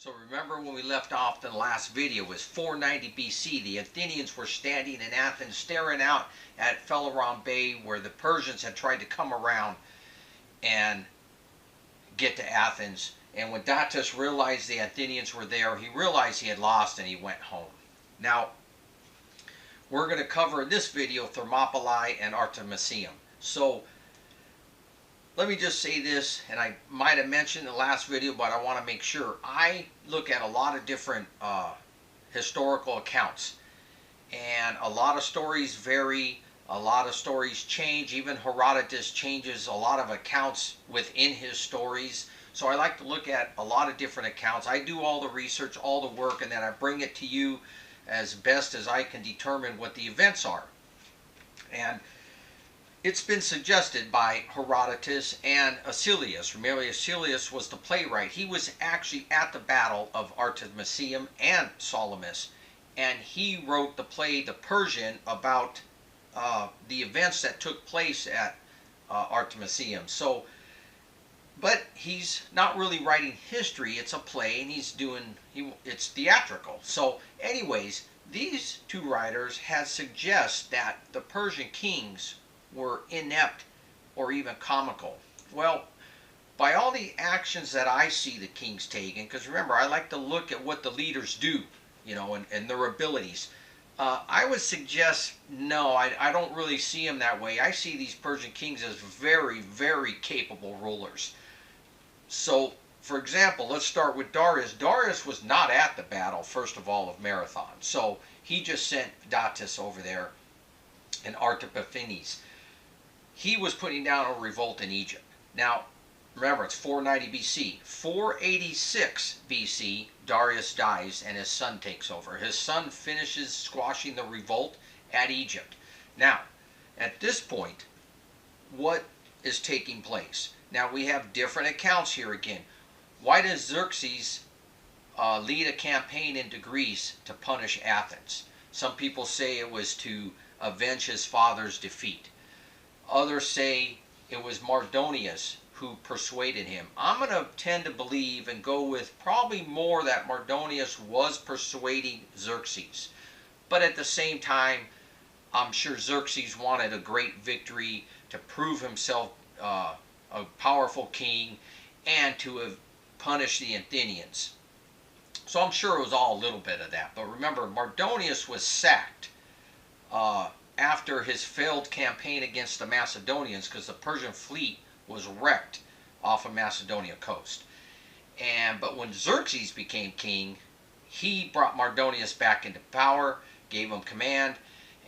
So remember when we left off in the last video, it was 490 BC. The Athenians were standing in Athens staring out at Phaleron Bay where the Persians had tried to come around and get to Athens. And when Darius realized the Athenians were there, he realized he had lost and he went home. Now, we're going to cover in this video Thermopylae and Artemisium. So, let me just say this, and I might have mentioned in the last video, but I want to make sure. I look at a lot of different historical accounts, and a lot of stories vary, a lot of stories change. Even Herodotus changes a lot of accounts within his stories. So I like to look at a lot of different accounts. I do all the research, all the work, and then I bring it to you as best as I can determine what the events are. And it's been suggested by Herodotus and Acilius. Remember, Acilius was the playwright. He was actually at the battle of Artemisium and Salamis, and he wrote the play, The Persian, about the events that took place at Artemisium. So, but he's not really writing history. It's a play, and it's theatrical. So, anyways, these two writers had suggest that the Persian kings were inept or even comical. Well, by all the actions that I see the kings taking, because remember, I like to look at what the leaders do, and their abilities. I would suggest, no, I don't really see them that way. I see these Persian kings as very, very capable rulers. So, for example, let's start with Darius. Darius was not at the battle, first of all, of Marathon. So, he just sent Darius over there and Artemisium. He was putting down a revolt in Egypt. Now, remember, it's 490 BC. 486 BC, Darius dies and his son takes over. His son finishes squashing the revolt at Egypt. Now, at this point, what is taking place? Now, we have different accounts here again. Why does Xerxes lead a campaign into Greece to punish Athens? Some people say it was to avenge his father's defeat. Others say it was Mardonius who persuaded him. I'm going to tend to believe and go with probably more that Mardonius was persuading Xerxes. But at the same time, I'm sure Xerxes wanted a great victory to prove himself a powerful king and to have punished the Athenians. So I'm sure it was all a little bit of that. But remember, Mardonius was sacked after his failed campaign against the Macedonians, because the Persian fleet was wrecked off of Macedonia coast. But when Xerxes became king, he brought Mardonius back into power, gave him command,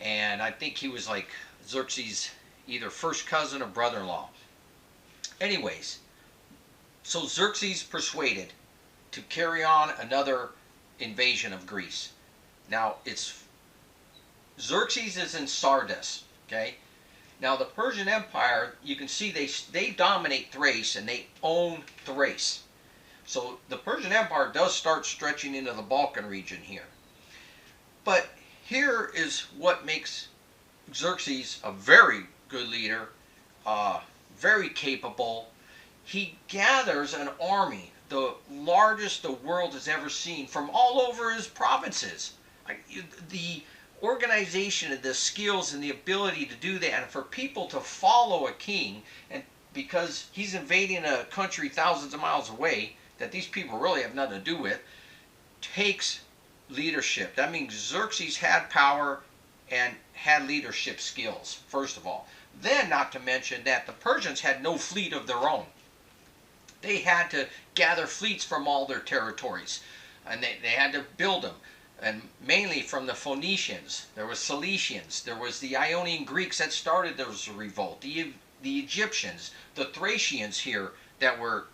and I think he was like Xerxes' either first cousin or brother-in-law. Anyways, so Xerxes persuaded to carry on another invasion of Greece. Now, Xerxes is in Sardis, okay? Now, the Persian Empire, you can see they dominate Thrace and they own Thrace. So the Persian Empire does start stretching into the Balkan region here. But here is what makes Xerxes a very good leader, very capable. He gathers an army, the largest the world has ever seen, from all over his provinces. The organization and the skills and the ability to do that, and for people to follow a king, and because he's invading a country thousands of miles away that these people really have nothing to do with, takes leadership. That means Xerxes had power and had leadership skills, first of all. Then, not to mention that the Persians had no fleet of their own. They had to gather fleets from all their territories, and they had to build them. And mainly from the Phoenicians, there was Cilicians, there was the Ionian Greeks that started this revolt, the Egyptians, the Thracians here that were,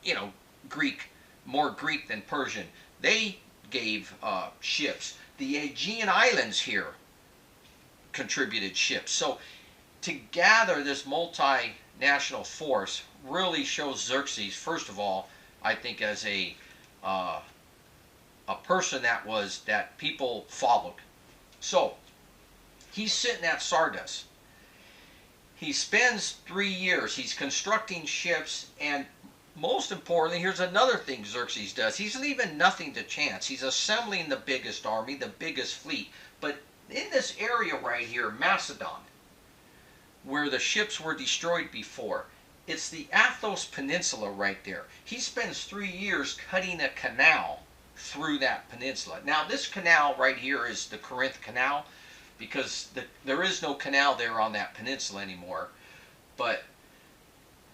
Greek, more Greek than Persian. They gave ships. The Aegean Islands here contributed ships. So to gather this multinational force really shows Xerxes, first of all, I think, as a person that people followed. So he's sitting at Sardis. He spends 3 years. He's constructing ships, and most importantly, here's another thing Xerxes does. He's leaving nothing to chance. He's assembling the biggest army, the biggest fleet. But in this area right here, Macedon, where the ships were destroyed before, it's the Athos Peninsula right there. He spends 3 years cutting a canal through that peninsula. Now, this canal right here is the Corinth Canal, because there is no canal there on that peninsula anymore. But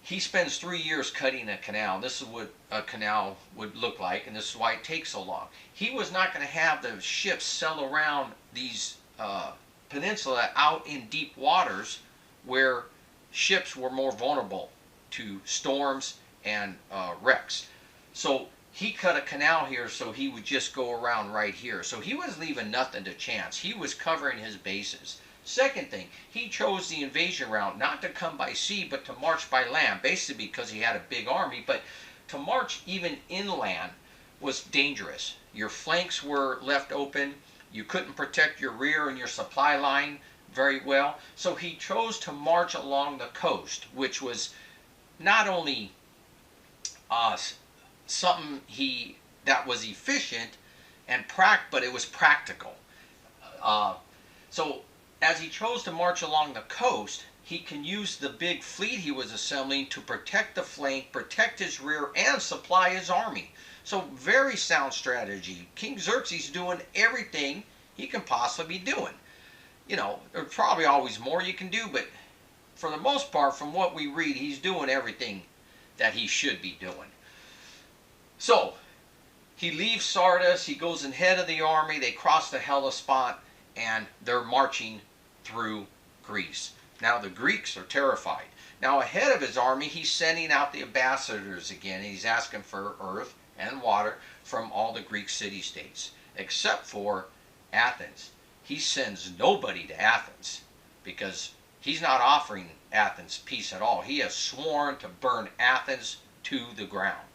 he spends 3 years cutting a canal. This is what a canal would look like, and this is why it takes so long. He was not going to have the ships sail around these peninsula out in deep waters where ships were more vulnerable to storms and wrecks. So he cut a canal here so he would just go around right here. So he was leaving nothing to chance. He was covering his bases. Second thing, he chose the invasion route not to come by sea but to march by land, basically because he had a big army. But to march even inland was dangerous. Your flanks were left open. You couldn't protect your rear and your supply line very well. So he chose to march along the coast, which was not only something that was efficient and but it was practical. So as he chose to march along the coast, he can use the big fleet he was assembling to protect the flank, protect his rear, and supply his army. So very sound strategy. King Xerxes doing everything he can possibly be doing. You know, there's probably always more you can do, but for the most part, from what we read, he's doing everything that he should be doing. So he leaves Sardis, he goes ahead of the army, they cross the Hellespont, and they're marching through Greece. Now the Greeks are terrified. Now ahead of his army, he's sending out the ambassadors again. He's asking for earth and water from all the Greek city-states, except for Athens. He sends nobody to Athens because he's not offering Athens peace at all. He has sworn to burn Athens to the ground.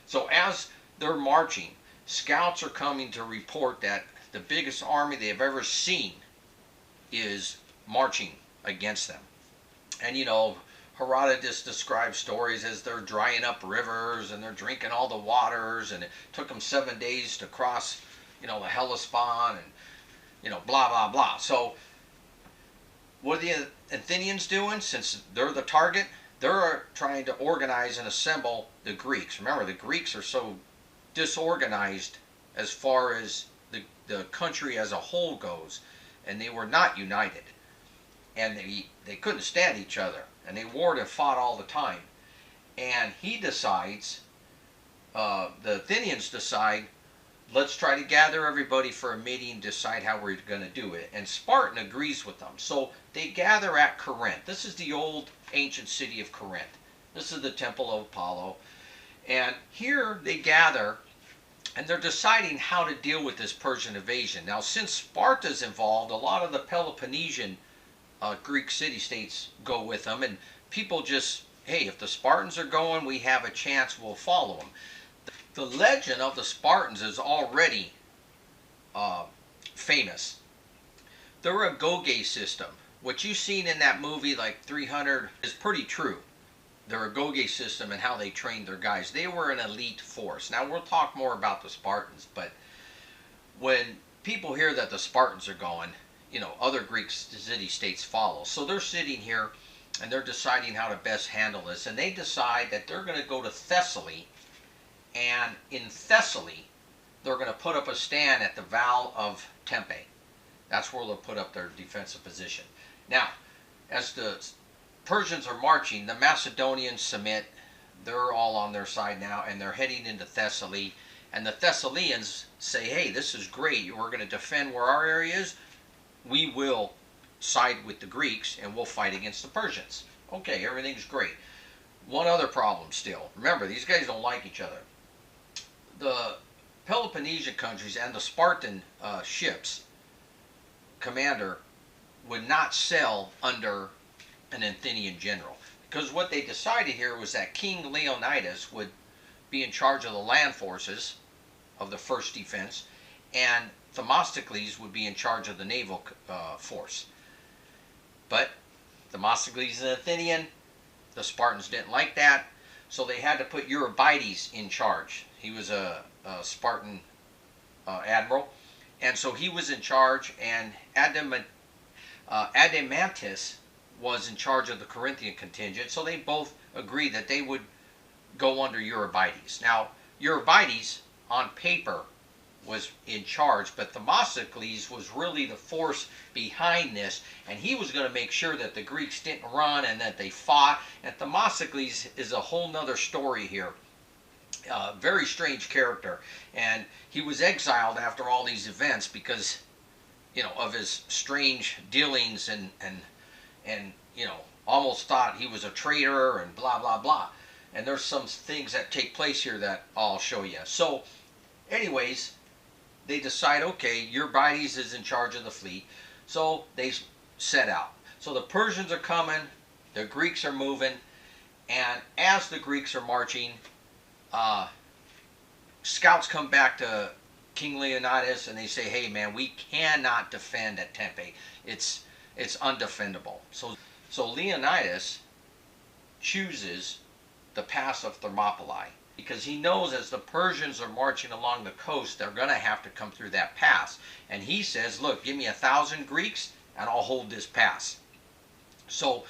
So as they're marching, scouts are coming to report that the biggest army they have ever seen is marching against them. And you know, Herodotus describes stories as they're drying up rivers and they're drinking all the waters, and it took them 7 days to cross, you know, the Hellespont, and you know, blah blah blah. So what are the Athenians doing? Since they're the target, they're trying to organize and assemble the Greeks. Remember, the Greeks are so disorganized as far as the country as a whole goes, and they were not united, and they couldn't stand each other, and they warred and fought all the time. And he decides, the Athenians decide, let's try to gather everybody for a meeting, decide how we're going to do it. And Spartan agrees with them. So they gather at Corinth. This is the old ancient city of Corinth. This is the temple of Apollo. And here they gather, and they're deciding how to deal with this Persian invasion. Now, since Sparta's involved, a lot of the Peloponnesian Greek city-states go with them, and people just, hey, if the Spartans are going, we have a chance, we'll follow them. The legend of the Spartans is already famous. They're a Goge system. What you've seen in that movie, like 300, is pretty true. They're a Goge system and how they trained their guys. They were an elite force. Now, we'll talk more about the Spartans, but when people hear that the Spartans are going, you know, other Greek city-states follow. So they're sitting here and they're deciding how to best handle this. And they decide that they're going to go to Thessaly. And in Thessaly, they're going to put up a stand at the Val of Tempe. That's where they'll put up their defensive position. Now, as the Persians are marching, the Macedonians submit. They're all on their side now, and they're heading into Thessaly. And the Thessalians say, hey, this is great. We're going to defend where our area is. We will side with the Greeks, and we'll fight against the Persians. Okay, everything's great. One other problem still. Remember, these guys don't like each other. The Peloponnesian countries and the Spartan ships commander would not sail under an Athenian general, because what they decided here was that King Leonidas would be in charge of the land forces of the first defense, and Themistocles would be in charge of the naval force. But Themistocles is an Athenian. The Spartans didn't like that, So they had to put Eurybiades in charge. He was a Spartan admiral, and so he was in charge, and Adeimantus was in charge of the Corinthian contingent. So they both agreed that they would go under Eurybiades. Now, Eurybiades, on paper, was in charge, but Themistocles was really the force behind this, and he was going to make sure that the Greeks didn't run and that they fought. And Themistocles is a whole nother story here. Very strange character, and he was exiled after all these events because, you know, of his strange dealings, and you know, almost thought he was a traitor and blah blah blah. And there's some things that take place here that I'll show you. So anyways, they decide, okay, Eurybiades is in charge of the fleet, so they set out. So the Persians are coming, the Greeks are moving, and as the Greeks are marching, scouts come back to King Leonidas and they say, hey man, we cannot defend at Tempe. It's undefendable. So Leonidas chooses the pass of Thermopylae, because he knows as the Persians are marching along the coast, they're going to have to come through that pass. And he says, look, give me 1,000 Greeks and I'll hold this pass. So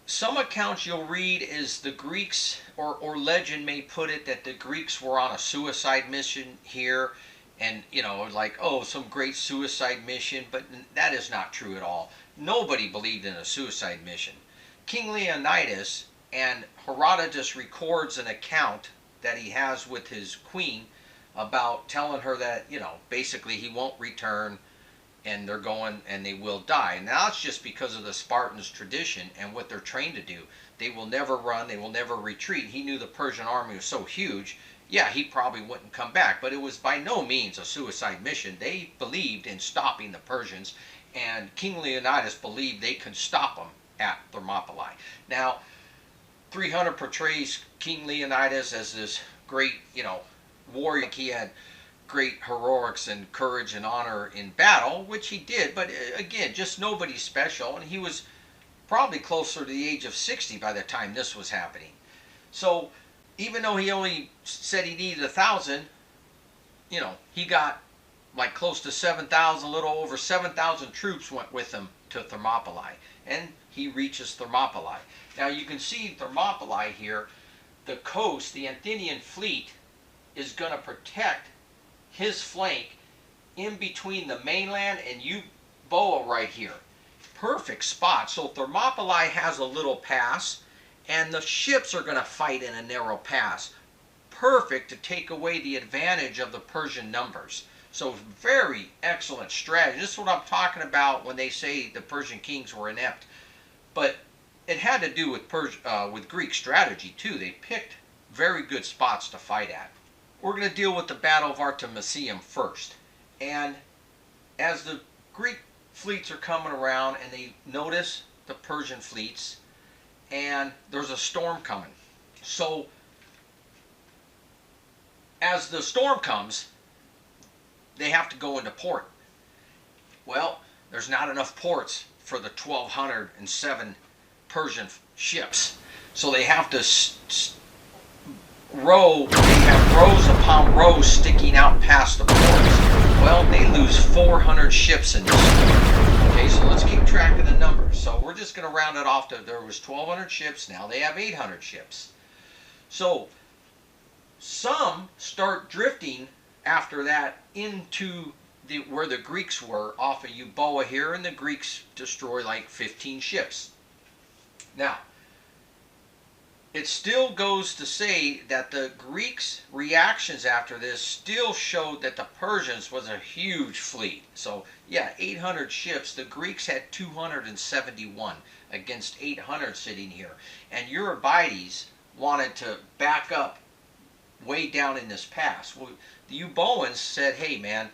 some accounts you'll read is the Greeks, or legend may put it, that the Greeks were on a suicide mission here, and you know, like, oh, some great suicide mission, but that is not true at all. Nobody believed in a suicide mission. King Leonidas, and Herodotus records an account that he has with his queen about telling her that, you know, basically he won't return and they're going and they will die. And now it's just because of the Spartans' tradition and what they're trained to do. They will never run, they will never retreat. He knew the Persian army was so huge, yeah, he probably wouldn't come back, but it was by no means a suicide mission. They believed in stopping the Persians, and King Leonidas believed they could stop them at Thermopylae. Now, 300 portrays King Leonidas as this great, you know, warrior. He had great heroics and courage and honor in battle, which he did, but again, just nobody special, and he was probably closer to the age of 60 by the time this was happening. So even though he only said he needed 1,000, you know, he got like close to 7,000, a little over 7,000 troops went with him to Thermopylae, and he reaches Thermopylae. Now you can see Thermopylae here, the coast, the Athenian fleet is going to protect his flank in between the mainland and Euboea right here. Perfect spot. So Thermopylae has a little pass, and the ships are going to fight in a narrow pass. Perfect to take away the advantage of the Persian numbers. So very excellent strategy. This is what I'm talking about when they say the Persian kings were inept. But it had to do with Greek strategy too. They picked very good spots to fight at. We're going to deal with the Battle of Artemisium first. And as the Greek fleets are coming around and they notice the Persian fleets, and there's a storm coming. So as the storm comes, they have to go into port. Well, there's not enough ports for the 1,207 Persian ships. So they have to row. They have rows upon rows sticking out past the ports. Well, they lose 400 ships in this. Okay, so let's keep track of the numbers. So we're just going to round it off to, there was 1,200 ships, now they have 800 ships. So some start drifting after that into where the Greeks were off of Euboea here, and the Greeks destroy like 15 ships. Now, it still goes to say that the Greeks' reactions after this still showed that the Persians was a huge fleet. So yeah, 800 ships. The Greeks had 271 against 800 sitting here. And Eurybiades wanted to back up way down in this pass. Well, the Euboeans said, hey man,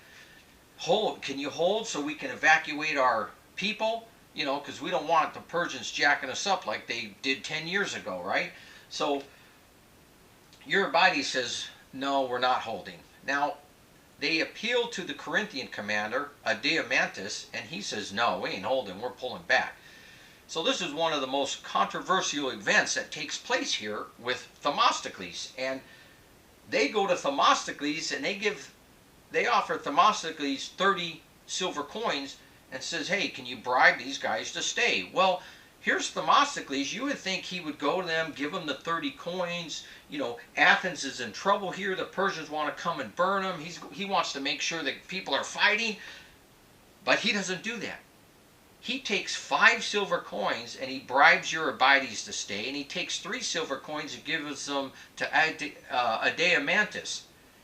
can you hold so we can evacuate our people? You know, because we don't want the Persians jacking us up like they did 10 years ago, right? So Eurybiades says, no, we're not holding. Now, they appeal to the Corinthian commander, Adeimantus, and he says, no, we ain't holding, we're pulling back. So this is one of the most controversial events that takes place here with Themistocles. And they go to Themistocles and they offer Themistocles 30 silver coins and says, hey, can you bribe these guys to stay? Well, here's Themistocles. You would think he would go to them, give them the 30 coins. You know, Athens is in trouble here. The Persians want to come and burn them. He wants to make sure that people are fighting. But he doesn't do that. He takes 5 silver coins and he bribes Eurybiades to stay, and he takes 3 silver coins and gives them to Adeimantus,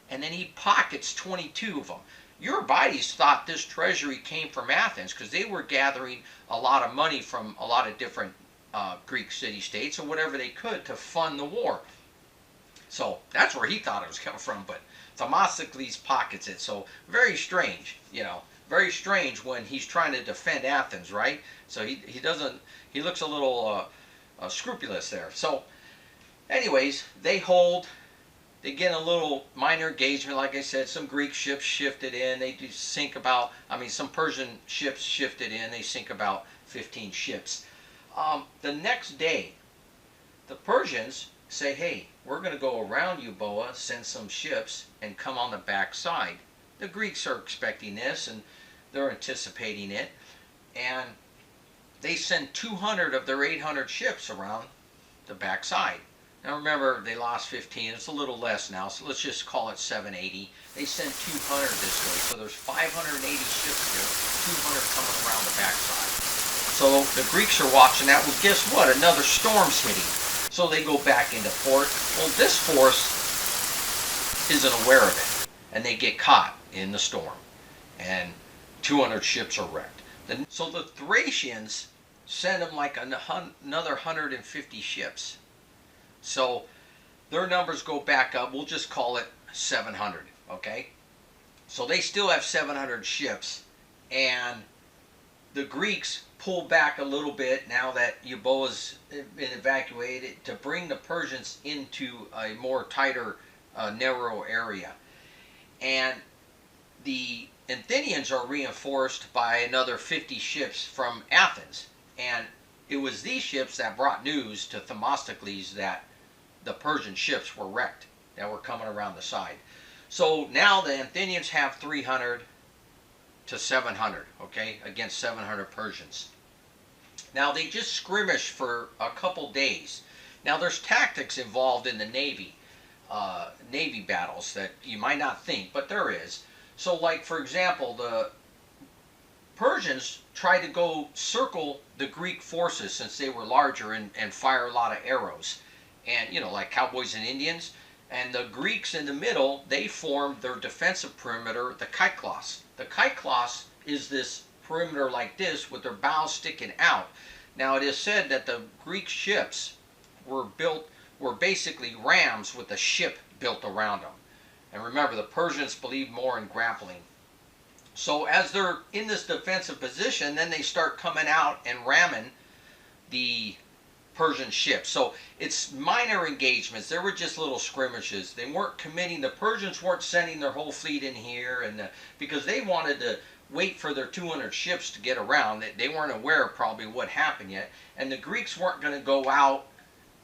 and then he pockets 22 of them. Eurybiades thought this treasury came from Athens because they were gathering a lot of money from a lot of different Greek city-states or whatever they could to fund the war. So that's where he thought it was coming from, but Themistocles pockets it. So very strange, you know. Very strange when he's trying to defend Athens, right? So he looks a little scrupulous there. So anyways, they get a little minor engagement. Like I said, some Greek ships shifted in. They do sink about, some Persian ships shifted in. They sink about 15 ships. The next day, the Persians say, hey, we're going to go around Euboea, send some ships, and come on the back side. The Greeks are expecting this, and they're anticipating it, and they send 200 of their 800 ships around the backside. Now remember, they lost 15. It's a little less now, so let's just call it 780. They send 200 this way, so there's 580 ships here, 200 coming around the backside. So the Greeks are watching that. Well, guess what? Another storm's hitting. So they go back into port. Well, this force isn't aware of it, and they get caught in the storm, and 200 ships are wrecked. So the Thracians send them like another 150 ships. So their numbers go back up. We'll just call it 700, okay? So they still have 700 ships, and the Greeks pull back a little bit now that Euboea's been evacuated to bring the Persians into a more tighter, narrow area. And the Athenians are reinforced by another 50 ships from Athens. And it was these ships that brought news to Themistocles that the Persian ships were wrecked, that were coming around the side. So now the Athenians have 300 to 700, okay, against 700 Persians. Now they just skirmish for a couple days. Now there's tactics involved in the Navy battles that you might not think, but there is. So like, for example, the Persians tried to go circle the Greek forces since they were larger and fire a lot of arrows. And, you know, like cowboys and Indians. And the Greeks in the middle, they formed their defensive perimeter, the Kyklos. The Kyklos is this perimeter like this with their bows sticking out. Now it is said that the Greek ships were basically rams with a ship built around them. And remember, the Persians believed more in grappling. So as they're in this defensive position, then they start coming out and ramming the Persian ships. So it's minor engagements. There were just little skirmishes. They weren't committing. The Persians weren't sending their whole fleet in here, and because they wanted to wait for their 200 ships to get around. They weren't aware of probably what happened yet. And the Greeks weren't going to go out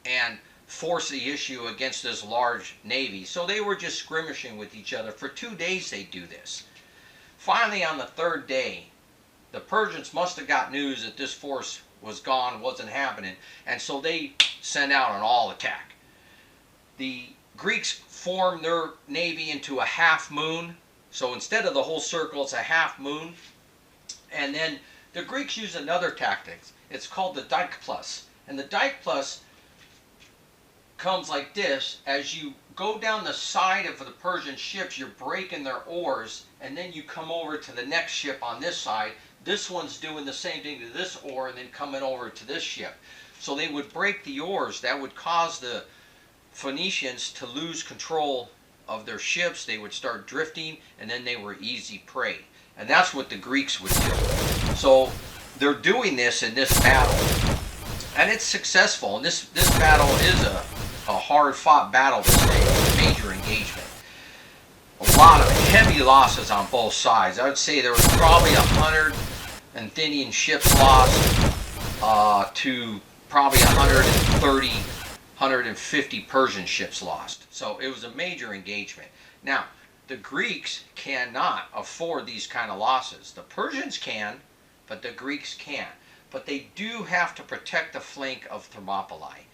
and force the issue against this large navy. So they were just skirmishing with each other. For 2 days they do this. Finally, on the third day, the Persians must have got news that this force was gone, wasn't happening, and so they sent out an all-attack. The Greeks formed their navy into a half moon, so instead of the whole circle, it's a half moon. And then the Greeks use another tactic. It's called the dikeplus. And the dikeplus comes like this. As you go down the side of the Persian ships, you're breaking their oars, and then you come over to the next ship on this side. This one's doing the same thing to this oar and then coming over to this ship. So they would break the oars. That would cause the Phoenicians to lose control of their ships. They would start drifting, and then they were easy prey. And that's what the Greeks would do. So they're doing this in this battle, and it's successful. And this battle is a hard-fought battle this day, a major engagement. A lot of heavy losses on both sides. I would say there was probably 100 Athenian ships lost, to probably 130, 150 Persian ships lost. So it was a major engagement. Now, the Greeks cannot afford these kind of losses. The Persians can, but the Greeks can't. But they do have to protect the flank of Thermopylae.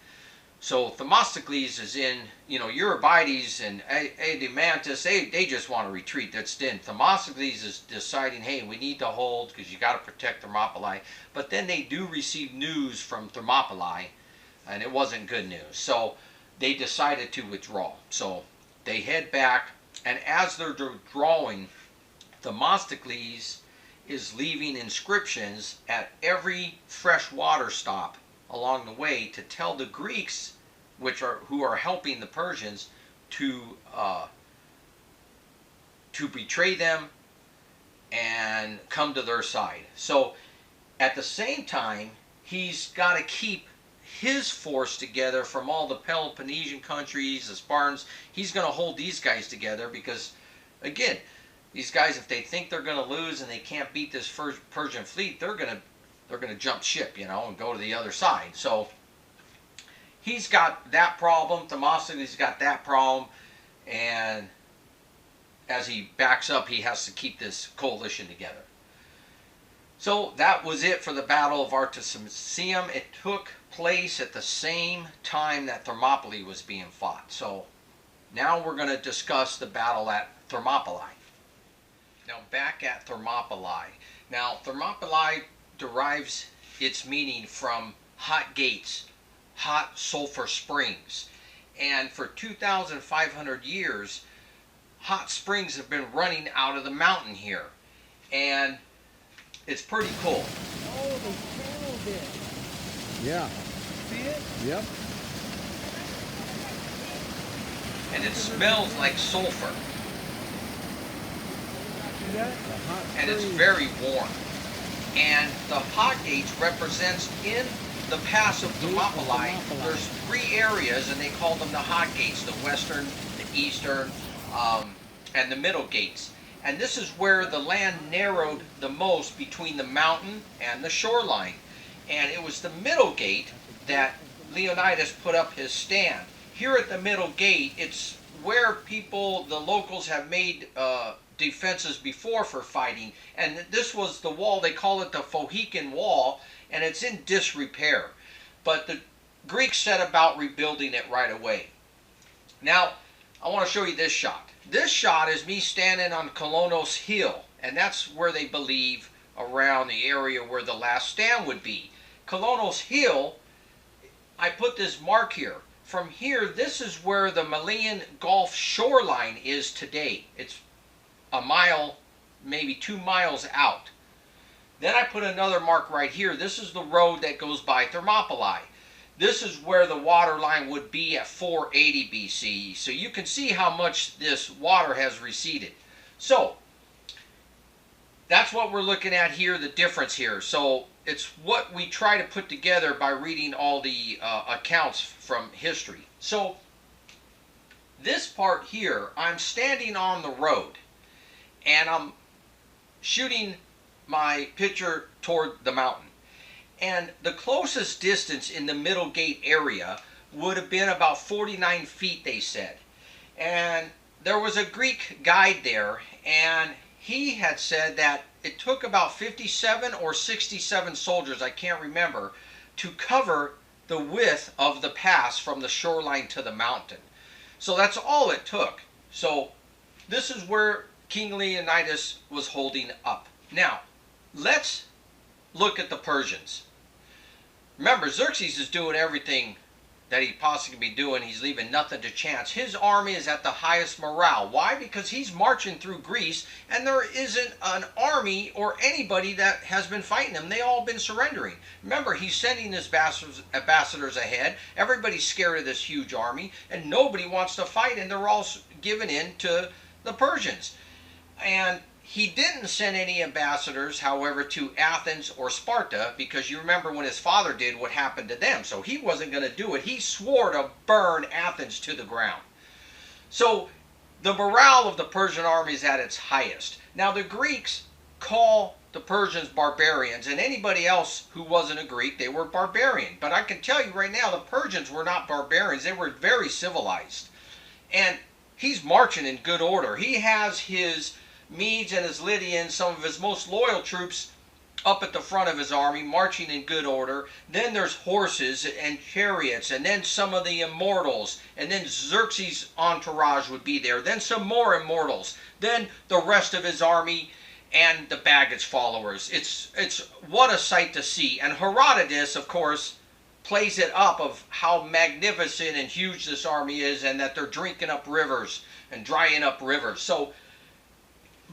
So Themistocles is in, Eurybiades and Adeimantus, they just want to retreat. That's then. Themistocles is deciding, hey, we need to hold because you got to protect Thermopylae. But then they do receive news from Thermopylae, and it wasn't good news. So they decided to withdraw. So they head back, and as they're withdrawing, Themistocles is leaving inscriptions at every freshwater stop along the way to tell the Greeks, who are helping the Persians, to betray them and come to their side. So at the same time, he's got to keep his force together from all the Peloponnesian countries, the Spartans. He's going to hold these guys together because, again, these guys, if they think they're going to lose and they can't beat this Persian fleet, they're going to jump ship, and go to the other side. So he's got that problem. Themistocles got that problem, and as he backs up, he has to keep this coalition together. So that was it for the Battle of Artemisium. It took place at the same time that Thermopylae was being fought. So now we're going to discuss the battle at Thermopylae. Now back at Thermopylae. Now Thermopylae derives its meaning from hot gates, hot sulfur springs. And for 2,500 years, hot springs have been running out of the mountain here. And it's pretty cool. Oh, they channeled it. Yeah. See it? Yep. And it smells like sulfur. See that? And it's very warm. And the hot gates represents in the pass of Thermopylae, there's 3 areas, and they call them the hot gates: the western, the eastern, and the middle gates. And this is where the land narrowed the most between the mountain and the shoreline. And it was the middle gate that Leonidas put up his stand. Here at the middle gate, it's where the locals have made defenses before for fighting. And this was the wall, they call it the Fujikin Wall, and it's in disrepair. But the Greeks set about rebuilding it right away. Now, I want to show you this shot. This shot is me standing on Kolonos Hill, and that's where they believe around the area where the last stand would be. Kolonos Hill, I put this mark here. From here, this is where the Malian Gulf shoreline is today. It's a mile, maybe 2 miles out. Then I put another mark right here. This is the road that goes by Thermopylae. This is where the water line would be at 480 BC. So you can see how much this water has receded. So that's what we're looking at here, the difference here. So it's what we try to put together by reading all the accounts from history. So this part here, I'm standing on the road and I'm shooting my picture toward the mountain. And the closest distance in the middle gate area would have been about 49 feet, they said. And there was a Greek guide there, and he had said that it took about 57 or 67 soldiers, I can't remember, to cover the width of the pass from the shoreline to the mountain. So that's all it took. So this is where King Leonidas was holding up. Now, let's look at the Persians. Remember, Xerxes is doing everything that he possibly can be doing. He's leaving nothing to chance. His army is at the highest morale. Why? Because he's marching through Greece, and there isn't an army or anybody that has been fighting them. They all been surrendering. Remember, he's sending his ambassadors ahead. Everybody's scared of this huge army, and nobody wants to fight, and they're all giving in to the Persians. And he didn't send any ambassadors, however, to Athens or Sparta, because you remember when his father did what happened to them. So he wasn't going to do it. He swore to burn Athens to the ground. So the morale of the Persian army is at its highest. Now the Greeks call the Persians barbarians, and anybody else who wasn't a Greek, they were barbarian. But I can tell you right now, the Persians were not barbarians. They were very civilized. And he's marching in good order. He has his Medes and his Lydians, some of his most loyal troops, up at the front of his army, marching in good order. Then there's horses and chariots, and then some of the Immortals, and then Xerxes' entourage would be there. Then some more Immortals. Then the rest of his army and the baggage followers. It's what a sight to see. And Herodotus, of course, plays it up of how magnificent and huge this army is, and that they're drinking up rivers and drying up rivers. So,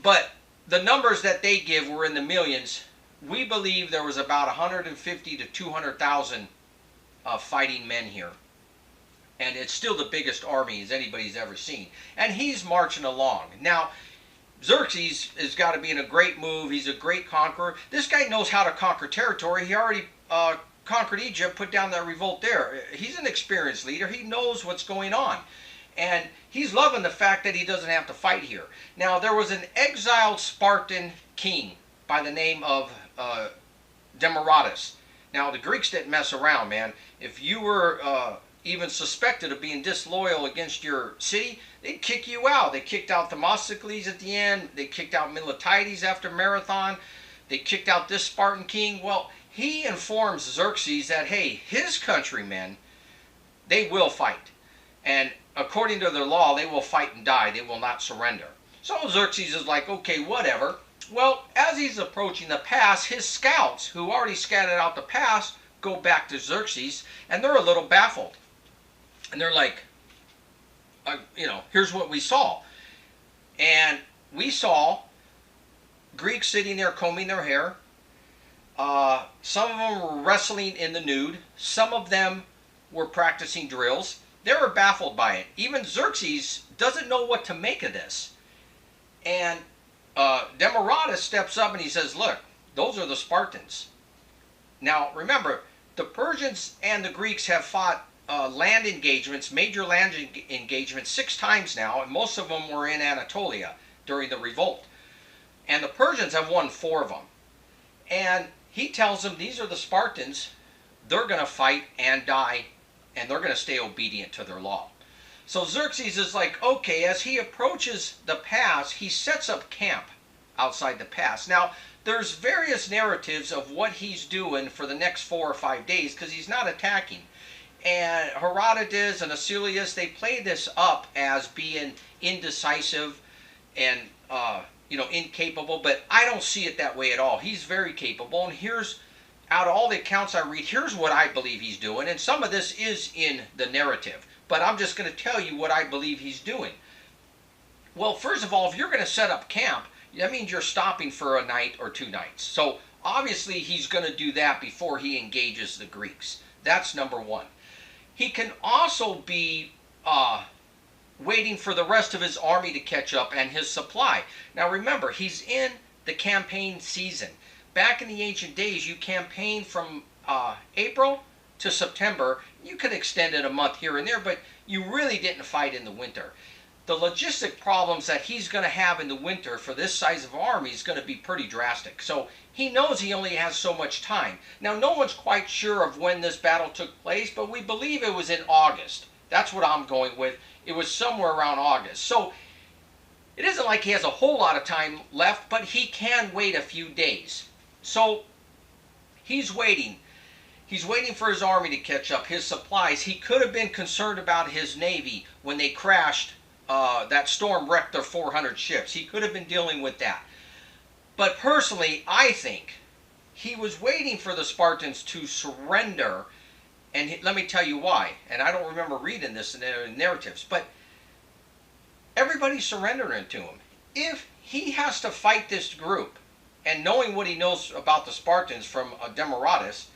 but the numbers that they give were in the millions. We believe there was about 150 to 200,000 fighting men here. And it's still the biggest army as anybody's ever seen. And he's marching along. Now, Xerxes has got to be in a great move. He's a great conqueror. This guy knows how to conquer territory. He already conquered Egypt, put down that revolt there. He's an experienced leader. He knows what's going on. And he's loving the fact that he doesn't have to fight here. Now, there was an exiled Spartan king by the name of Demaratus. Now, the Greeks didn't mess around, man. If you were even suspected of being disloyal against your city, they'd kick you out. They kicked out Themistocles at the end. They kicked out Miltiades after Marathon. They kicked out this Spartan king. Well, he informs Xerxes that, hey, his countrymen, they will fight. And according to their law, they will fight and die. They will not surrender. So Xerxes is like, okay, whatever. Well, as he's approaching the pass, his scouts, who already scattered out the pass, go back to Xerxes, and they're a little baffled. And they're like, here's what we saw. And we saw Greeks sitting there combing their hair. Some of them were wrestling in the nude. Some of them were practicing drills. They were baffled by it. Even Xerxes doesn't know what to make of this. And Demaratus steps up and he says, look, those are the Spartans. Now, remember, the Persians and the Greeks have fought land engagements, major land engagements 6 times now, and most of them were in Anatolia during the revolt. And the Persians have won 4 of them. And he tells them these are the Spartans. They're going to fight and die, and they're going to stay obedient to their law. So Xerxes is like, okay, as he approaches the pass, he sets up camp outside the pass. Now, there's various narratives of what he's doing for the next 4 or 5 days, because he's not attacking. And Herodotus and Acilius, they play this up as being indecisive and, incapable, but I don't see it that way at all. He's very capable, and here's, out of all the accounts I read, here's what I believe he's doing, and some of this is in the narrative. But I'm just going to tell you what I believe he's doing. Well, first of all, if you're going to set up camp, that means you're stopping for a night or 2 nights. So obviously he's going to do that before he engages the Greeks. That's number 1. He can also be waiting for the rest of his army to catch up and his supply. Now remember, he's in the campaign season. Back in the ancient days, you campaigned from April to September. You could extend it a month here and there, but you really didn't fight in the winter. The logistic problems that he's going to have in the winter for this size of army is going to be pretty drastic. So he knows he only has so much time. Now, no one's quite sure of when this battle took place, but we believe it was in August. That's what I'm going with. It was somewhere around August. So it isn't like he has a whole lot of time left, but he can wait a few days. So he's waiting. He's waiting for his army to catch up, his supplies. He could have been concerned about his navy when they crashed. That storm wrecked their 400 ships. He could have been dealing with that. But personally, I think he was waiting for the Spartans to surrender. And let me tell you why. And I don't remember reading this in the narratives. But everybody's surrendering to him. If he has to fight this group, and knowing what he knows about the Spartans from Demaratus,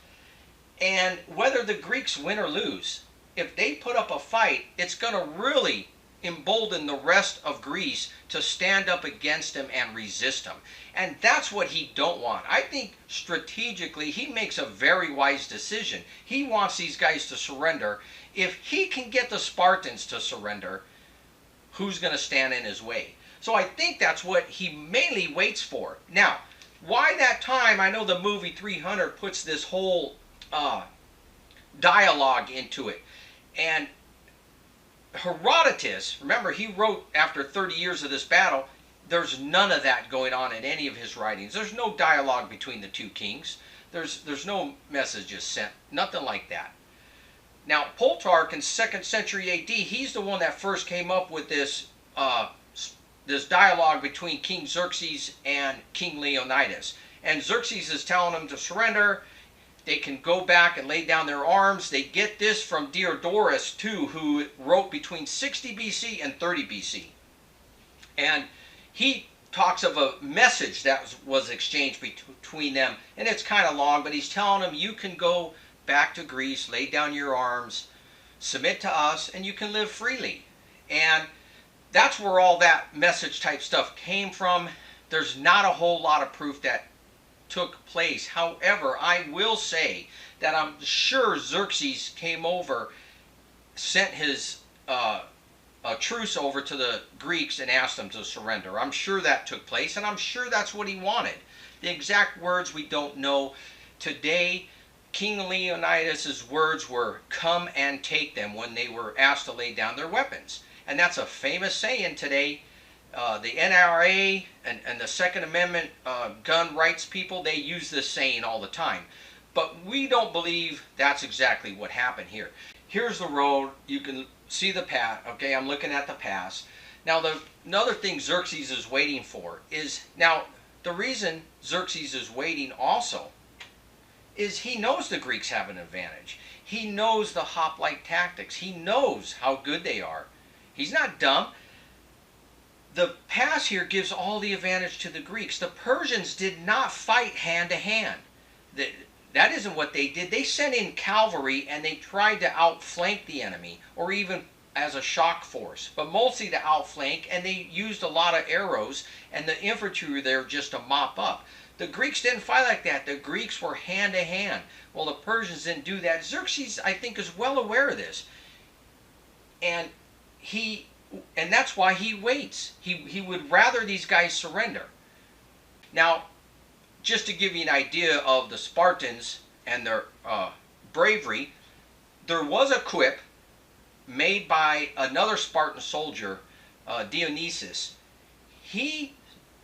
and whether the Greeks win or lose, if they put up a fight, it's going to really embolden the rest of Greece to stand up against him and resist him. And that's what he don't want. I think strategically he makes a very wise decision. He wants these guys to surrender. If he can get the Spartans to surrender, who's going to stand in his way? So I think that's what he mainly waits for. Now, why that time, I know the movie 300 puts this whole dialogue into it. And Herodotus, remember, he wrote after 30 years of this battle. There's none of that going on in any of his writings. There's no dialogue between the two kings. There's no messages sent. Nothing like that. Now, Plutarch in 2nd century AD, he's the one that first came up with this this dialogue between King Xerxes and King Leonidas. And Xerxes is telling them to surrender. They can go back and lay down their arms. They get this from Diodorus too, who wrote between 60 BC and 30 BC. And he talks of a message that was exchanged between them. And it's kind of long, but he's telling them, you can go back to Greece, lay down your arms, submit to us, and you can live freely. And that's where all that message type stuff came from. There's not a whole lot of proof that took place. However, I will say that I'm sure Xerxes came over, sent his a truce over to the Greeks and asked them to surrender. I'm sure that took place, and I'm sure that's what he wanted. The exact words we don't know. Today, King Leonidas' words were, "Come and take them," when they were asked to lay down their weapons. And that's a famous saying today. The NRA and the Second Amendment gun rights people, they use this saying all the time. But we don't believe that's exactly what happened here. Here's the road. You can see the path. Okay, I'm looking at the pass. Now, another thing Xerxes is waiting for is, now, the reason Xerxes is waiting also is he knows the Greeks have an advantage. He knows the hoplite tactics. He knows how good they are. He's not dumb. The pass here gives all the advantage to the Greeks. The Persians did not fight hand to hand. That isn't what they did. They sent in cavalry and they tried to outflank the enemy, or even as a shock force, but mostly to outflank, and they used a lot of arrows, and the infantry were there just to mop up. The Greeks didn't fight like that. The Greeks were hand to hand. Well, the Persians didn't do that. Xerxes, I think, is well aware of this. And that's why he waits. He would rather these guys surrender. Now, just to give you an idea of the Spartans and their bravery, there was a quip made by another Spartan soldier, Dionysus. He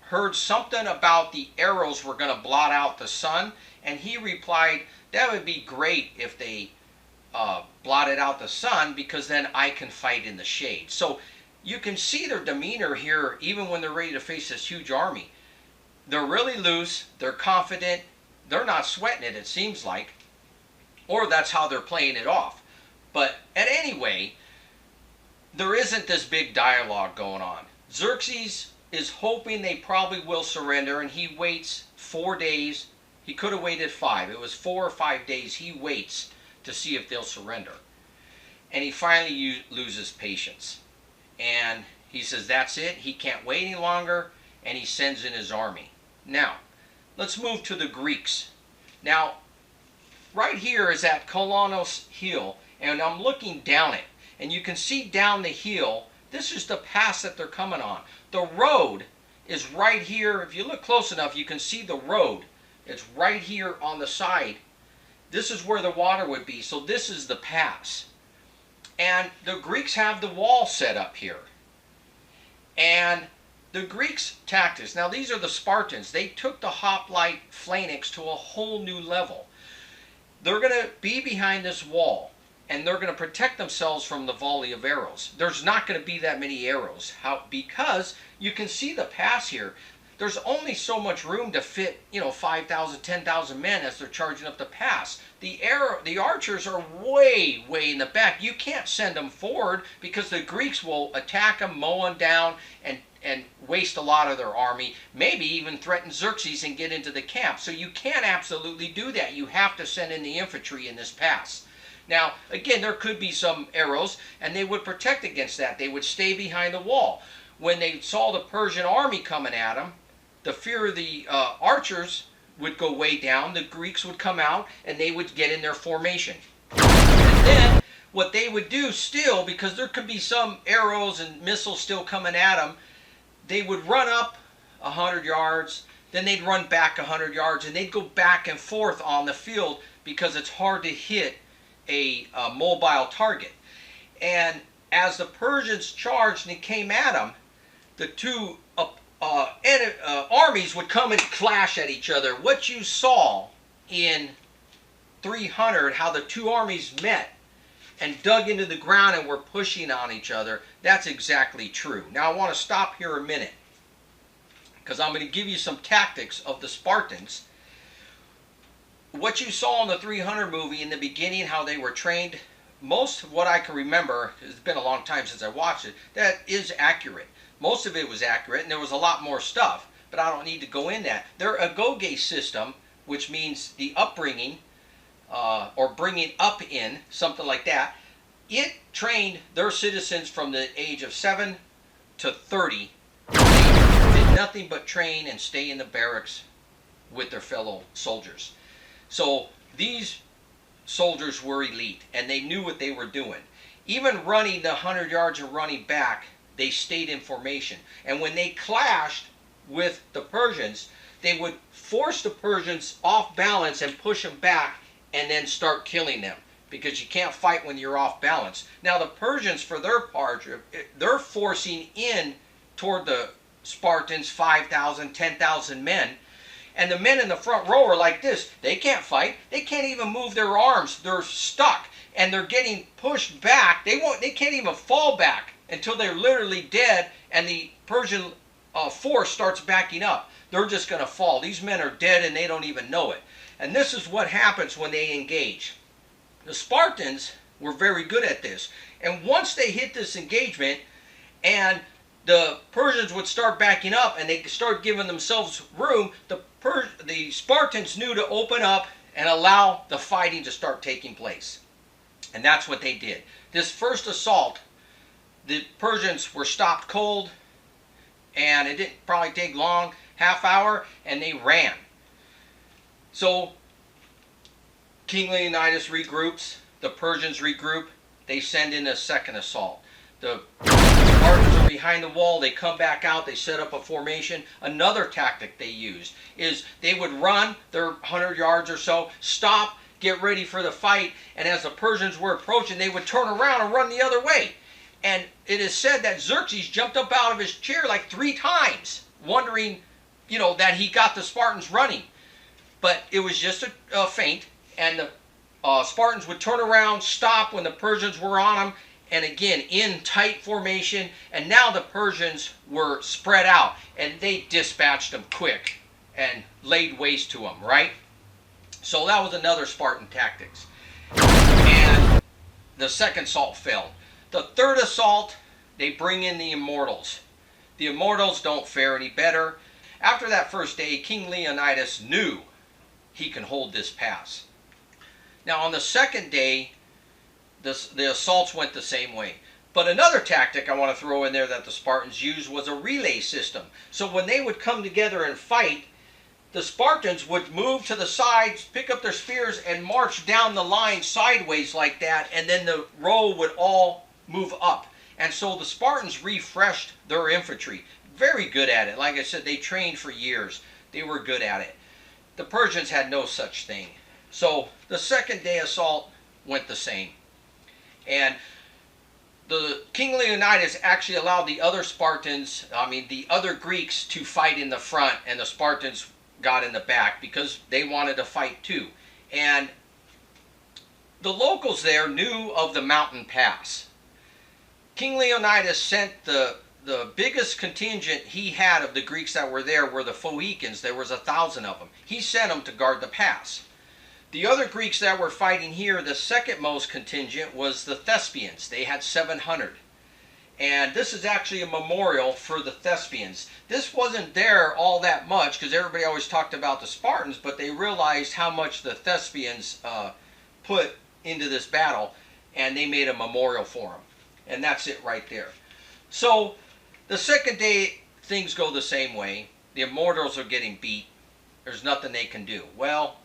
heard something about the arrows were going to blot out the sun, and he replied, that would be great if they blotted out the sun, because then I can fight in the shade. So you can see their demeanor here, even when they're ready to face this huge army. They're really loose, they're confident, they're not sweating it, it seems like, or that's how they're playing it off. But anyway, there isn't this big dialogue going on. Xerxes is hoping they probably will surrender, and he waits 4 days. He could have waited 5. It was 4 or 5 days he waits to see if they'll surrender. And he finally loses patience. And he says that's it. He can't wait any longer, and he sends in his army. Now, let's move to the Greeks. Now, right here is at Kolonos Hill, and I'm looking down it. And you can see down the hill, this is the pass that they're coming on. The road is right here. If you look close enough, you can see the road. It's right here on the side. This is where the water would be. So this is the pass. And the Greeks have the wall set up here. And the Greeks' tactics, now these are the Spartans. They took the hoplite phalanx to a whole new level. They're going to be behind this wall, and they're going to protect themselves from the volley of arrows. There's not going to be that many arrows. Because you can see the pass here. There's only so much room to fit, 5,000, 10,000 men as they're charging up the pass. The archers are way, way in the back. You can't send them forward because the Greeks will attack them, mow them down, and waste a lot of their army. Maybe even threaten Xerxes and get into the camp. So you can't absolutely do that. You have to send in the infantry in this pass. Now, again, there could be some arrows, and they would protect against that. They would stay behind the wall. When they saw the Persian army coming at them, the fear of the archers would go way down. The Greeks would come out, and they would get in their formation. And then what they would do still, because there could be some arrows and missiles still coming at them, they would run up 100 yards, then they'd run back 100 yards, and they'd go back and forth on the field because it's hard to hit a mobile target. And as the Persians charged and came at them, the two armies would come and clash at each other. What you saw in 300, how the two armies met and dug into the ground and were pushing on each other, that's exactly true. Now I want to stop here a minute, because I'm going to give you some tactics of the Spartans. What you saw in the 300 movie in the beginning, how they were trained, most of what I can remember, it's been a long time since I watched it, that is accurate. Most of it was accurate, and there was a lot more stuff, but I don't need to go in that. Their agoge system, which means the upbringing, or bringing up in, something like that, it trained their citizens from the age of 7 to 30. They did nothing but train and stay in the barracks with their fellow soldiers. So these soldiers were elite, and they knew what they were doing. Even running the 100 yards and running back, they stayed in formation. And when they clashed with the Persians, they would force the Persians off balance and push them back, and then start killing them, because you can't fight when you're off balance. Now the Persians, for their part, they're forcing in toward the Spartans, 5,000, 10,000 men, and the men in the front row are like this. They can't fight. They can't even move their arms. They're stuck, and they're getting pushed back. They can't even fall back until they're literally dead, and the Persian force starts backing up. They're just going to fall. These men are dead, and they don't even know it. And this is what happens when they engage. The Spartans were very good at this. And once they hit this engagement, and the Persians would start backing up, and they start giving themselves room, the Spartans knew to open up and allow the fighting to start taking place. And that's what they did. This first assault, the Persians were stopped cold, and it didn't probably take long, half hour, and they ran. So King Leonidas regroups, the Persians regroup, they send in a second assault. The Spartans are behind the wall, they come back out, they set up a formation. Another tactic they used is they would run their 100 yards or so, stop, get ready for the fight, and as the Persians were approaching, they would turn around and run the other way. And it is said that Xerxes jumped up out of his chair like 3 times, wondering, that he got the Spartans running. But it was just a feint, and the Spartans would turn around, stop when the Persians were on them, and again, in tight formation, and now the Persians were spread out, and they dispatched them quick and laid waste to them, right? So that was another Spartan tactics. And the second assault failed. The third assault, they bring in the Immortals. The Immortals don't fare any better. After that first day, King Leonidas knew he can hold this pass. Now on the second day, the assaults went the same way. But another tactic I want to throw in there that the Spartans used was a relay system. So when they would come together and fight, the Spartans would move to the sides, pick up their spears, and march down the line sideways like that, and then the row would all move up. And so the Spartans refreshed their infantry. Very good at it. Like I said, they trained for years. They were good at it. The Persians had no such thing. So the second day assault went the same. And the King Leonidas actually allowed the other the other Greeks to fight in the front, and the Spartans got in the back because they wanted to fight too. And the locals there knew of the mountain pass. King Leonidas sent the biggest contingent he had of the Greeks that were there were the Fujikin. There was 1,000 of them. He sent them to guard the pass. The other Greeks that were fighting here, the second most contingent was the Thespians. They had 700. And this is actually a memorial for the Thespians. This wasn't there all that much because everybody always talked about the Spartans, but they realized how much the Thespians put into this battle, and they made a memorial for them. And that's it right there. So the second day, things go the same way. The Immortals are getting beat. There's nothing they can do. Well,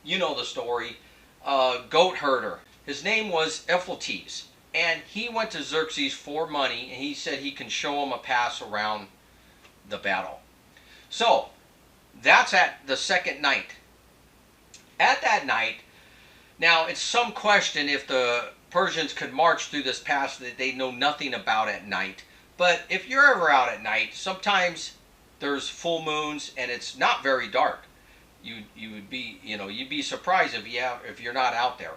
you know the story. Goat herder. His name was Ephialtes. And he went to Xerxes for money, and he said he can show him a pass around the battle. So, That's at the second night. At that night, now it's some question if the Persians could march through this pass that they know nothing about at night. But if you're ever out at night, sometimes there's full moons and it's not very dark. You would be, you'd be surprised if you're not out there.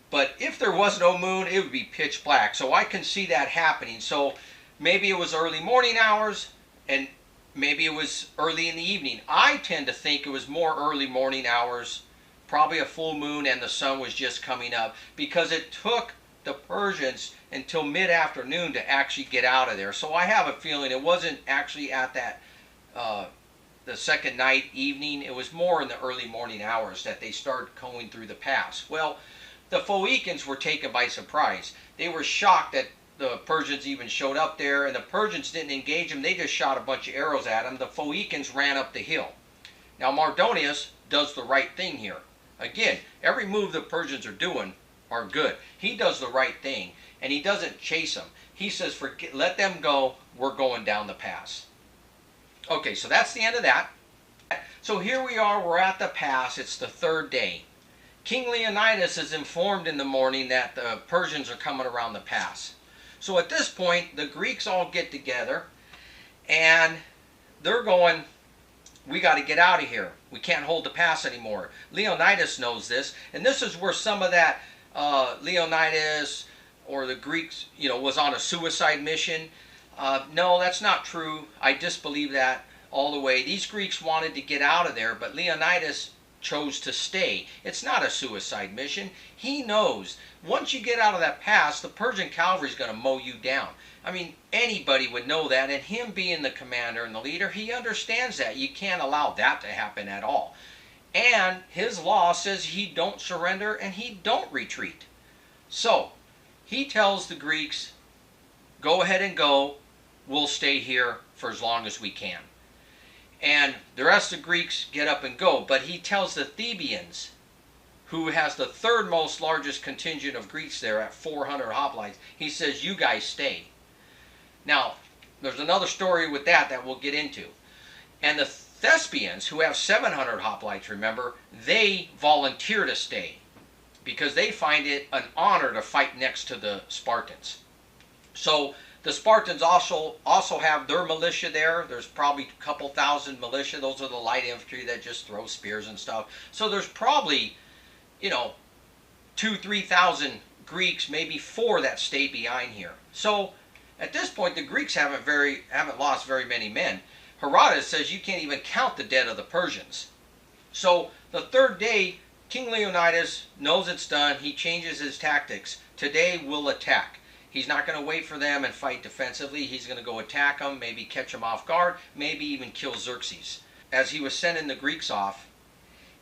But if there was no moon, it would be pitch black. So I can see that happening. So maybe it was early morning hours and maybe it was early in the evening. I tend to think it was more early morning hours, probably a full moon and the sun was just coming up, because it took the Persians until mid-afternoon to actually get out of there. So I have a feeling it wasn't actually at that the second night, evening. It was more in the early morning hours that they started going through the pass. Well, the Phoenicians were taken by surprise. They were shocked that the Persians even showed up there, and the Persians didn't engage them. They just shot a bunch of arrows at them. The Phoenicians ran up the hill. Now Mardonius does the right thing here. Again, every move the Persians are doing are good. He does the right thing, and he doesn't chase them. He says, let them go. We're going down the pass. Okay, so that's the end of that. So here we are. We're at the pass. It's the third day. King Leonidas is informed in the morning that the Persians are coming around the pass. So at this point, the Greeks all get together, and they're going, we got to get out of here. We can't hold the pass anymore. Leonidas knows this, and this is where some of that Leonidas or the Greeks, was on a suicide mission. No, that's not true. I disbelieve that all the way. These Greeks wanted to get out of there, but Leonidas chose to stay. It's not a suicide mission. He knows once you get out of that pass, the Persian cavalry is going to mow you down. I mean, anybody would know that, and him being the commander and the leader, he understands that. You can't allow that to happen at all. And his law says he don't surrender and he don't retreat. So, he tells the Greeks, go ahead and go. We'll stay here for as long as we can. And the rest of the Greeks get up and go. But he tells the Thebians, who has the third most largest contingent of Greeks there at 400 hoplites, he says, you guys stay. Now, there's another story with that we'll get into. And the Thespians, who have 700 hoplites, remember, they volunteer to stay because they find it an honor to fight next to the Spartans. So the Spartans also have their militia there. There's probably a couple thousand militia. Those are the light infantry that just throw spears and stuff. So there's probably, 2,000-3,000 Greeks, maybe 4 that stay behind here. So at this point, the Greeks haven't lost very many men. Herodotus says you can't even count the dead of the Persians. So the third day, King Leonidas knows it's done. He changes his tactics. Today we'll attack. He's not going to wait for them and fight defensively. He's going to go attack them, maybe catch them off guard, maybe even kill Xerxes. As he was sending the Greeks off,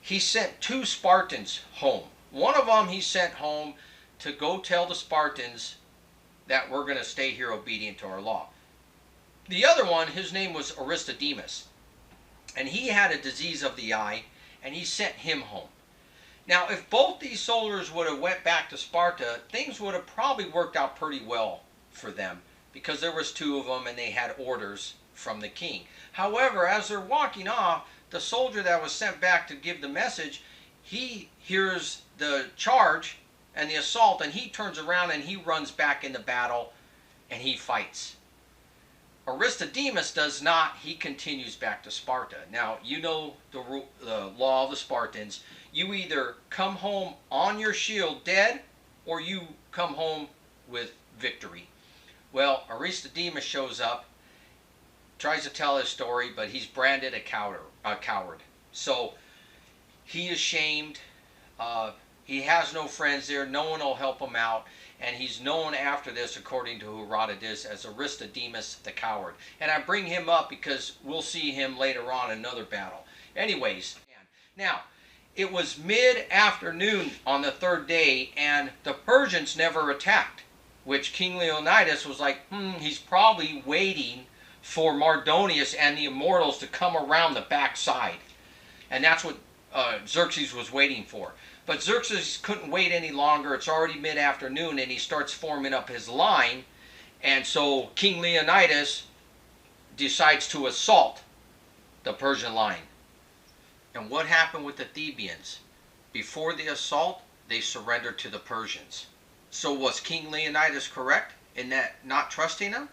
he sent 2 Spartans home. One of them he sent home to go tell the Spartans that we're going to stay here obedient to our law. The other one, his name was Aristodemus, and he had a disease of the eye, and he sent him home. Now, if both these soldiers would have went back to Sparta, things would have probably worked out pretty well for them, because there was 2 of them and they had orders from the king. However, as they're walking off, the soldier that was sent back to give the message, he hears the charge and the assault, and he turns around and he runs back into battle and he fights. Aristodemus does not. He continues back to Sparta. Now, you know the law of the Spartans. You either come home on your shield dead, or you come home with victory. Well, Aristodemus shows up, tries to tell his story, but he's branded a coward. So he is shamed. He has no friends there. No one will help him out. And he's known after this, according to Herodotus, as Aristodemus the coward. And I bring him up because we'll see him later on in another battle. Anyways, now, it was mid-afternoon on the third day, and the Persians never attacked, which King Leonidas was like, he's probably waiting for Mardonius and the Immortals to come around the backside. And that's what Xerxes was waiting for. But Xerxes couldn't wait any longer. It's already mid-afternoon, and he starts forming up his line. And so King Leonidas decides to assault the Persian line. And what happened with the Thebans? Before the assault, they surrendered to the Persians. So was King Leonidas correct in that not trusting them?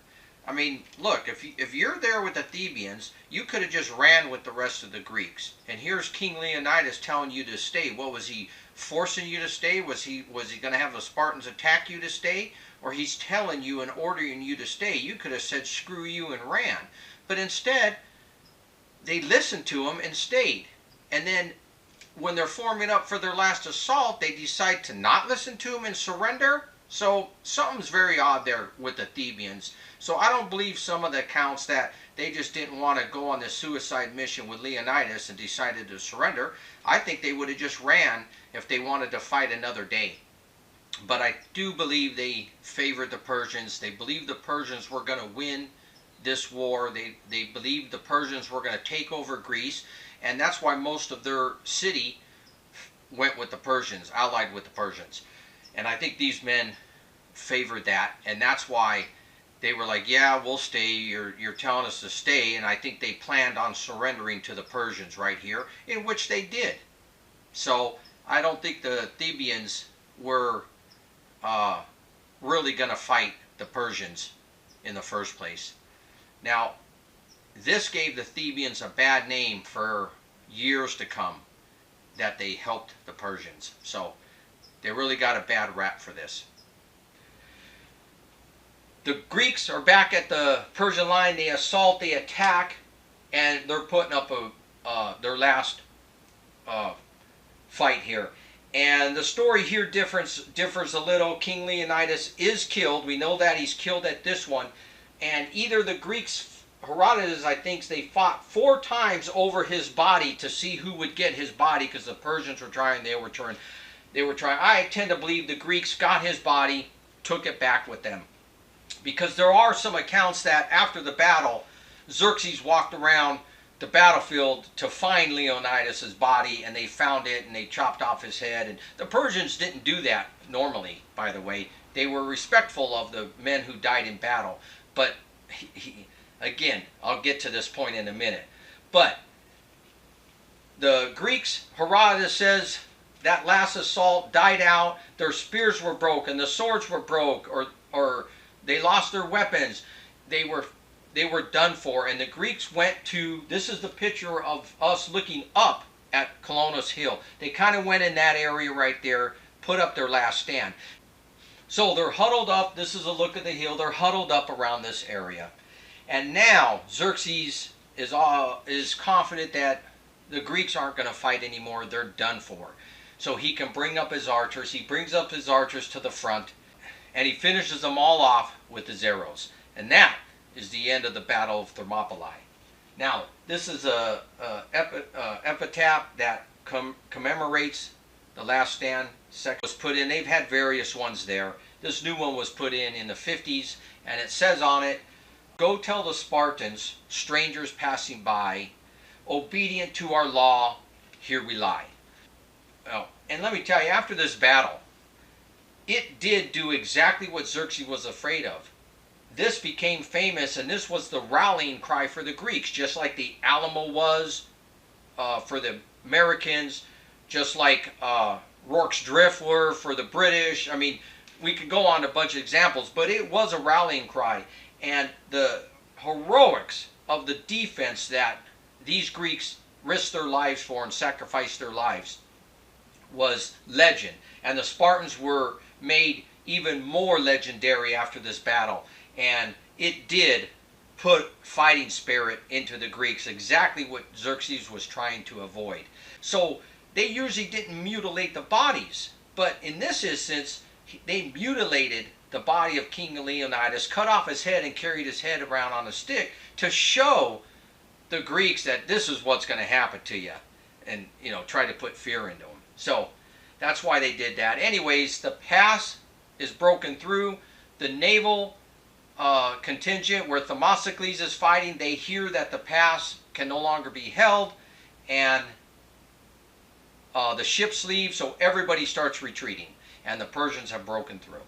I mean, look, if you're there with the Thebans, you could have just ran with the rest of the Greeks. And here's King Leonidas telling you to stay. What was he forcing you to stay? Was he going to have the Spartans attack you to stay? Or he's telling you and ordering you to stay? You could have said screw you and ran. But instead, they listened to him and stayed. And then when they're forming up for their last assault, they decide to not listen to him and surrender. So something's very odd there with the Thebans. So I don't believe some of the accounts that they just didn't want to go on this suicide mission with Leonidas and decided to surrender. I think they would have just ran if they wanted to fight another day. But I do believe they favored the Persians. They believed the Persians were going to win this war. They believed the Persians were going to take over Greece. And that's why most of their city went with the Persians, allied with the Persians. And I think these men favored that. And that's why they were like, yeah, we'll stay. You're telling us to stay. And I think they planned on surrendering to the Persians right here, in which they did. So I don't think the Thebans were really going to fight the Persians in the first place. Now, this gave the Thebans a bad name for years to come, that they helped the Persians. So they really got a bad rap for this. The Greeks are back at the Persian line. They assault, they attack, and they're putting up their last fight here. And the story here differs a little. King Leonidas is killed. We know that he's killed at this one. And either the Greeks, Herodotus, I think, they fought 4 times over his body to see who would get his body, because the Persians were trying, they were trying. I tend to believe the Greeks got his body, took it back with them. Because there are some accounts that after the battle, Xerxes walked around the battlefield to find Leonidas' body, and they found it and they chopped off his head. And the Persians didn't do that normally, by the way. They were respectful of the men who died in battle. But again, I'll get to this point in a minute. But the Greeks, Herodotus says, that last assault died out. Their spears were broken, the swords were broke, or they lost their weapons. They were done for. And the Greeks went to, this is the picture of us looking up at Colonus Hill. They kind of went in that area right there, put up their last stand. So they're huddled up. This is a look at the hill. They're huddled up around this area. And now Xerxes is confident that the Greeks aren't going to fight anymore. They're done for. So he can bring up his archers. He brings up his archers to the front, and he finishes them all off with his arrows. And that is the end of the Battle of Thermopylae. Now, this is a epitaph that commemorates the last stand. Section was put in. They've had various ones there. This new one was put in the 50s, and it says on it, "Go tell the Spartans, strangers passing by, obedient to our law, here we lie." Oh, and let me tell you, after this battle, it did do exactly what Xerxes was afraid of. This became famous, and this was the rallying cry for the Greeks, just like the Alamo was for the Americans, just like Rorke's Drift were for the British. I mean, we could go on to a bunch of examples, but it was a rallying cry. And the heroics of the defense that these Greeks risked their lives for and sacrificed their lives was legend. And the Spartans were made even more legendary after this battle. And it did put fighting spirit into the Greeks, exactly what Xerxes was trying to avoid. So they usually didn't mutilate the bodies, but in this instance, they mutilated the body of King Leonidas, cut off his head and carried his head around on a stick to show the Greeks that this is what's going to happen to you, and try to put fear into them. So that's why they did that. Anyways, the pass is broken through. The naval contingent where Themistocles is fighting, they hear that the pass can no longer be held, and the ships leave, so everybody starts retreating, and the Persians have broken through.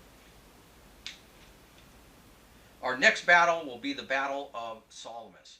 Our next battle will be the Battle of Salamis.